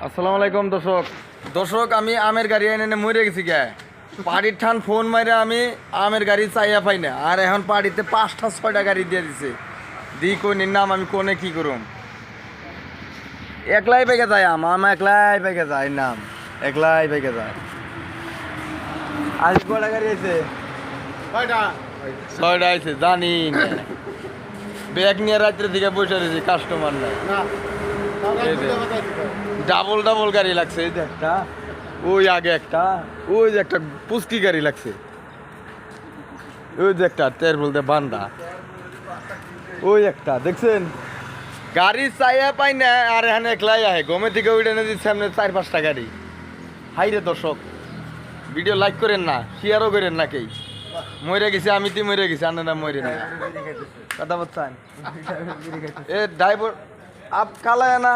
আসসালামু আলাইকুম দর্শক আমি আমের গাড়ি এনে মরে গেছি গে পাড়ির ঠান ফোন মাইরে আমি আমের গাড়ি চাইয়া পাই না আর এখন পাড়িতে 5টা 6টা গাড়ি দিয়ে দিছে দি কোন নাম আমি কোনে কি করুম একলাই পেকে যায় আম একলাই পেকে যায় নাম একলাই পেকে যায় আজ কটা গাড়ি আছে 6টা আছে জানি না ব্যাগ নিয়ে রাত্রের দিকে বসে রয়েছে কাস্টমার নাই ডাবল গাড়ি লাগছে এই যে একটা ওই আগে একটা ওই যে একটা পুস্কি গাড়ি লাগছে ওই যে একটা তেল বলতে বান্দা ওই একটা দেখছেন গাড়ি চাইয়া পাই না আর এখানে একলাই আহে গমে থেকে উঠে না দিচ্ছে সামনে 4-5টা গাড়ি হাই রে দর্শক ভিডিও লাইক করেন না শেয়ারও করেন না কেই মরে গেছি আমি তুই মরে গেছি আন্না মরে না কথা বলছেন এ ড্রাইভার आप काला है ना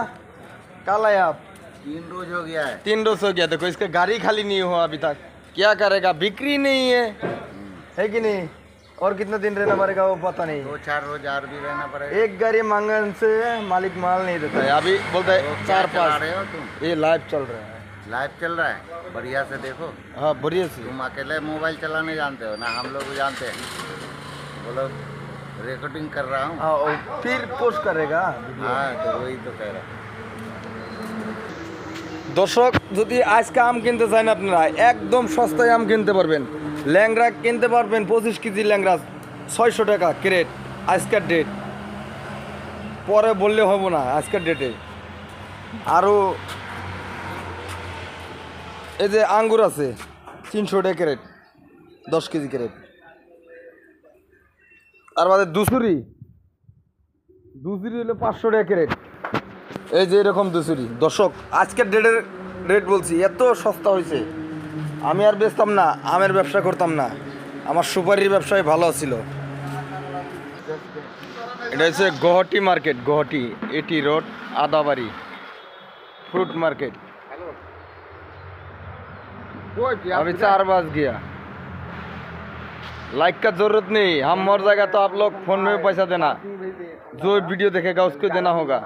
काला है आप 3 रोज हो गया है 3 रोज हो गया देखो इसका गाड़ी खाली नहीं हुआ अभी तक क्या करेगा बिक्री नहीं है कि नहीं और कितना दिन रहना पड़ेगा वो पता नहीं 2-4 रोज और भी रहना पड़ेगा एक गाड़ी मांगन से मालिक माल नहीं देता है अभी बोलता है तो क्या चला 4-5 रहे हो तुम ये लाइव चल रहा है लाइव चल रहा है बढ़िया से देखो हाँ बढ़िया से तुम अकेले मोबाइल चलाने जानते हो ना हम लोग जानते हैं बोलो रिकॉर्डिंग कर रहा हूँ हाँ और फिर पोस्ट करेगा हाँ तो वही तो कह रहा हूँ দর্শক যদি আজকে আম কিনতে চান আপনারা একদম সস্তায় আম কিনতে পারবেন ল্যাংড়া কিনতে পারবেন 25 কেজি ল্যাংড়া 600 টাকা ক্রেট আজকের ডেট পরে বললে হবো না আজকের ডেটে আরও এই যে আঙ্গুর আছে 300 টাকা ক্রেট 10 কেজি ক্রেট আর বাদে দুসুরি হলো 500 টাকা ক্রেট এই যে এরকম দুসুরি দর্শক আজকের ডেটের রেট বলছি এত সস্তা হয়েছে আমি আর বেচতাম না আমের ব্যবসা করতাম না আমার সুপারির ব্যবসায় ভালো ছিল এটা হচ্ছে গুয়াহাটি মার্কেট গুয়াহাটি এটি रोड आदाबारी फ्रूट मार्केट अभी 4 बज गया लाइक का जरूरत नहीं हम मर जाएगा तो आप लोग फोन में पैसा देना जो वीडियो देखेगा उसको देना होगा